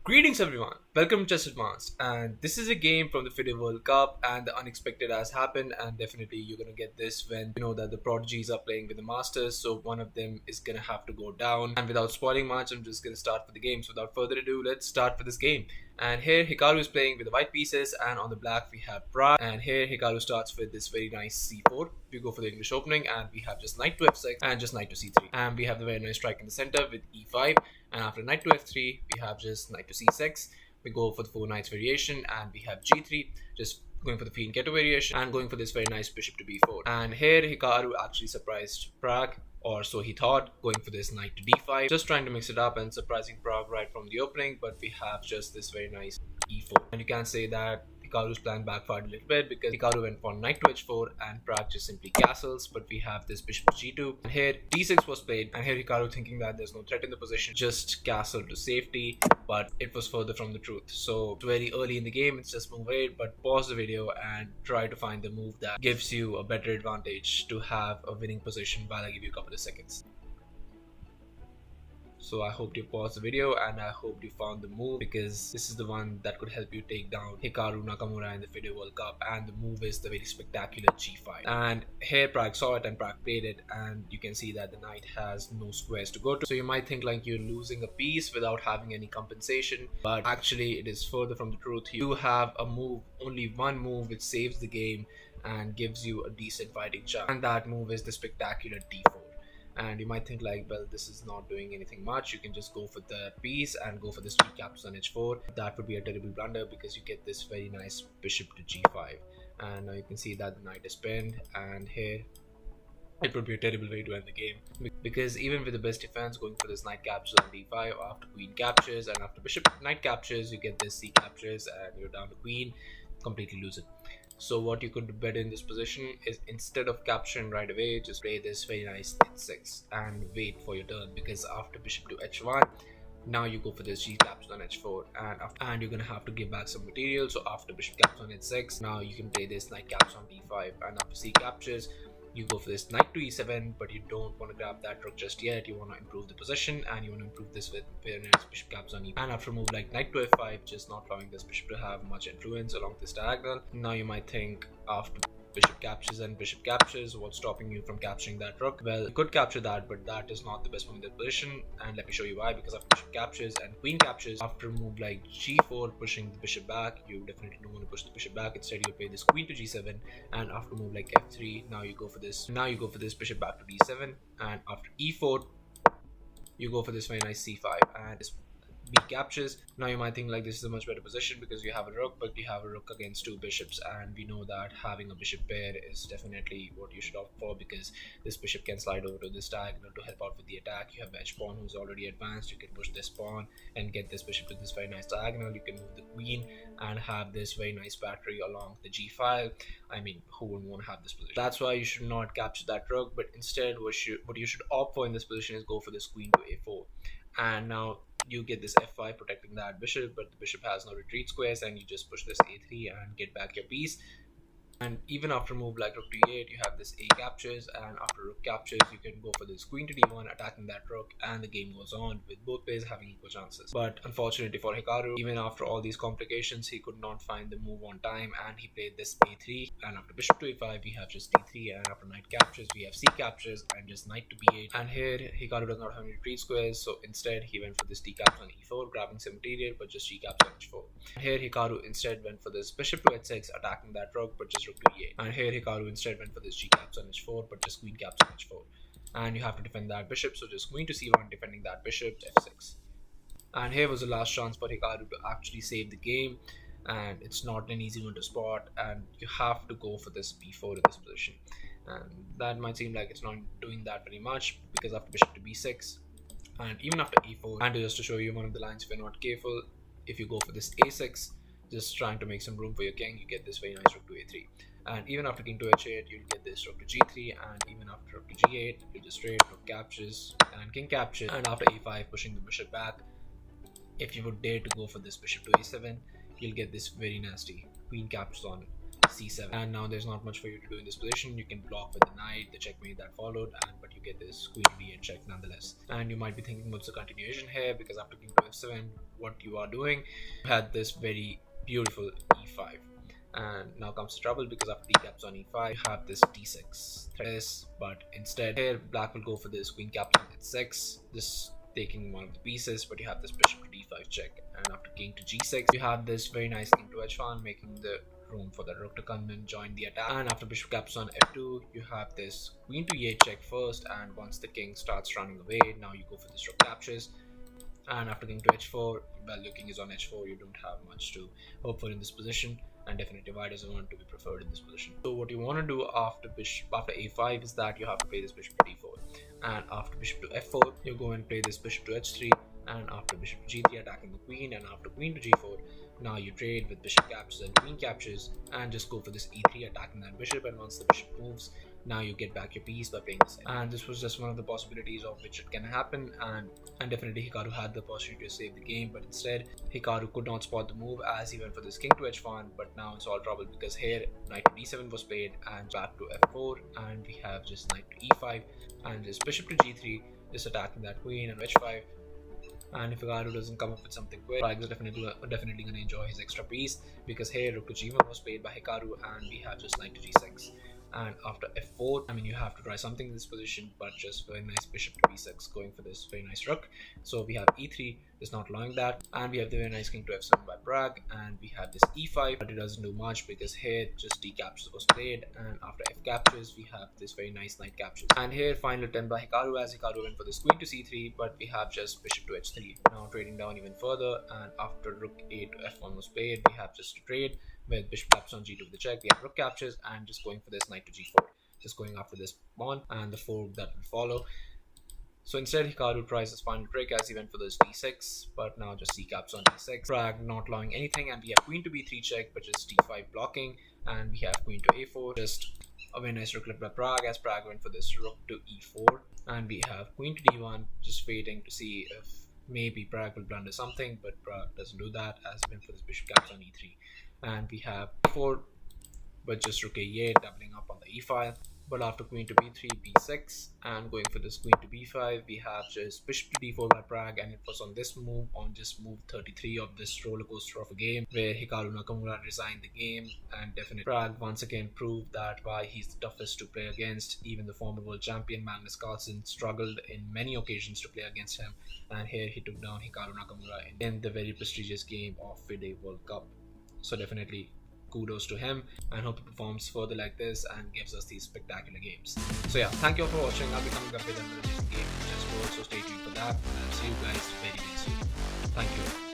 Greetings everyone, welcome to Chess Advanced, and this is a game from the Fide World Cup, and the unexpected has happened, and definitely you're gonna get this when you know that the prodigies are playing with the masters, so one of them is gonna have to go down. And without spoiling much, I'm just gonna start with the game. So without further ado, let's start with this game. And here Hikaru is playing with the white pieces, and on the black we have Pragg. And here Hikaru starts with this very nice c4. We go for the English opening, and we have just knight to f6 and just knight to c3. And we have the very nice strike in the center with e5. And after knight to f3, we have just knight to c6. We go for the 4 knights variation, and we have g3, just going for the fianchetto variation, and going for this very nice bishop to b4. And here Hikaru actually surprised Pragg, or so he thought, going for this knight to d5, just trying to mix it up and surprising Pragg right from the opening. But we have just this very nice e4, and you can say that Hikaru's plan backfired a little bit, because Hikaru went for knight to h4 and Pragg just simply castles. But we have this bishop to g2, and here d6 was played, and here Hikaru, thinking that there's no threat in the position, just castled to safety, but it was further from the truth. So it's very early in the game, it's just move 8, but pause the video and try to find the move that gives you a better advantage to have a winning position while I give you a couple of seconds. So I hope you paused the video, and I hope you found the move, because this is the one that could help you take down Hikaru Nakamura in the Fide World Cup. And the move is the very spectacular g5. And here Pragg saw it and Pragg played it, and you can see that the knight has no squares to go to. So you might think like you're losing a piece without having any compensation, but actually it is further from the truth. You have a move, only one move, which saves the game and gives you a decent fighting chance, and that move is the spectacular d4. And you might think like, well, this is not doing anything much, you can just go for the piece and go for this 3 captures on h4. That would be a terrible blunder, because you get this very nice bishop to g5. And now you can see that the knight is pinned, and here it would be a terrible way to end the game, because even with the best defense, going for this knight captures on d5, after queen captures, and after bishop knight captures, you get this c captures, and you're down to queen, completely lose it. So what you could do better in this position is, instead of capturing right away, just play this very nice h6 and wait for your turn, because after bishop to h1, now you go for this g captures on h4, and you're gonna have to give back some material. So after bishop captures on h6, now you can play this knight captures on d5, and after c captures, you go for this knight to e7, but you don't want to grab that rook just yet. You want to improve the position, and you want to improve this with very nice bishop captures on e5. And after a move like knight to f5, just not allowing this bishop to have much influence along this diagonal. Now you might think, after bishop captures and bishop captures, what's stopping you from capturing that rook? Well, you could capture that, but that is not the best move in that position, and let me show you why. Because after bishop captures and queen captures, after a move like g4, pushing the bishop back, you definitely don't want to push the bishop back. Instead, you play this queen to g7, and after a move like f3, now you go for this bishop back to d7, and after e4, you go for this very nice c5, and this b captures. Now you might think like, this is a much better position, because you have a rook, but you have a rook against 2 bishops, and we know that having a bishop pair is definitely what you should opt for, because this bishop can slide over to this diagonal to help out with the attack. You have edge pawn who's already advanced, you can push this pawn and get this bishop to this very nice diagonal. You can move the queen and have this very nice battery along the g file. I mean, who wouldn't want to have this position? That's why you should not capture that rook, but instead what you should opt for in this position is go for this queen to a4. And now you get this f5 protecting that bishop, but the bishop has no retreat squares, and you just push this a3 and get back your piece. And even after a move like rook to e8, you have this a captures, and after rook captures, you can go for this queen to d1, attacking that rook, and the game goes on with both players having equal chances. But unfortunately for Hikaru, even after all these complications, he could not find the move on time, and he played this a3, and after bishop to a5, we have just d3, and after knight captures, we have c captures, and just knight to b8. And here Hikaru does not have any retreat squares, so instead he went for this d captures on e4, grabbing some material, but just g captures on h4. And here Hikaru instead went for this bishop to h6, attacking that rook, but just rook to e8. And here Hikaru instead went for this g captures on h4, but just queen captures on h4. And you have to defend that bishop, so just queen to c1, defending that bishop, f6. And here was the last chance for Hikaru to actually save the game, and it's not an easy one to spot, and you have to go for this b4 in this position. And that might seem like it's not doing that very much, because after bishop to b6, and even after e4, and just to show you one of the lines, if you're not careful, if you go for this a6, just trying to make some room for your king, you get this very nice rook to a3. And even after king to h8, you'll get this rook to g3, and even after rook to g8, you just straight rook captures and king captures, and after a5, pushing the bishop back. If you would dare to go for this bishop to a7, you'll get this very nasty queen captures on c7, and now there's not much for you to do in this position. You can block with the knight, the checkmate that followed, but you get this queen to d8 check nonetheless. And you might be thinking, what's the continuation here? Because after king to f7, what you are doing. You had this very beautiful e5, and now comes the trouble because after d caps on e5 you have this d6 but instead here black will go for this queen caps on h6, this taking one of the pieces, but you have this bishop to d5 check, and after king to g6 you have this very nice king to h1, making the room for the rook to come in, join the attack. And after bishop caps on f2 you have this queen to e8 check first, and once the king starts running away, now you go for this rook captures. And after king to h4, well, your king is on h4, you don't have much to hope for in this position, and definitely white doesn't want to be preferred in this position. So what you want to do after a5 is that you have to play this bishop to d4, and after bishop to f4 you go and play this bishop to h3, and after bishop to g3 attacking the queen, and after queen to g4 now you trade with bishop captures and queen captures, and just go for this e3 attacking that bishop, and once the bishop moves, now you get back your piece by playing this. And this was just one of the possibilities of which it can happen, and definitely Hikaru had the possibility to save the game, but instead Hikaru could not spot the move as he went for this king to h1. But now it's all trouble because here knight to d7 was played, and back to f4, and we have just knight to e5, and this bishop to g3 just attacking that queen, and h5. And if Hikaru doesn't come up with something quick, Pragg is definitely going to enjoy his extra piece, because here rook to g1 was played by Hikaru, and we have just knight to g6. And after f4, I mean, you have to try something in this position, but just very nice bishop to b6 going for this very nice rook. So we have e3 is not allowing that, and we have the very nice king to f7 by Pragg, and we have this e5, but it doesn't do much because here just d captures was played, and after f captures we have this very nice knight captures. And here final attempt by Hikaru, as Hikaru went for this queen to c3, but we have just bishop to h3. Now trading down even further, and after rook a to f1 was played, we have just to trade with bishop caps on g2 with the check. We have rook captures, and just going for this knight to g4, just going after this pawn and the fork that will follow. So instead Hikaru tries this final trick as he went for this d6, but now just c caps on d6, Pragg not allowing anything, and we have queen to b3 check, but just d5 blocking, and we have queen to a4, just a very nice rooklet by Pragg as Pragg went for this rook to e4, and we have queen to d1, just waiting to see if maybe Pragg will blunder something, but Pragg doesn't do that as he went for this bishop caps on e3, and we have e4, but just rook a8 doubling up on the e file. But after queen to b3, b6, and going for this queen to b5, we have just bishop to d4 by Pragg, and it was on this move, on just move 33 of this roller coaster of a game, where Hikaru Nakamura resigned the game, and definitely Pragg once again proved that why he's the toughest to play against. Even the former world champion Magnus Carlsen struggled in many occasions to play against him, and here he took down Hikaru Nakamura in the very prestigious game of Fide World Cup. So definitely kudos to him, and hope he performs further like this and gives us these spectacular games. So yeah, thank you all for watching. I'll be coming up with another game, so stay tuned for that, and I'll see you guys very soon. Thank you.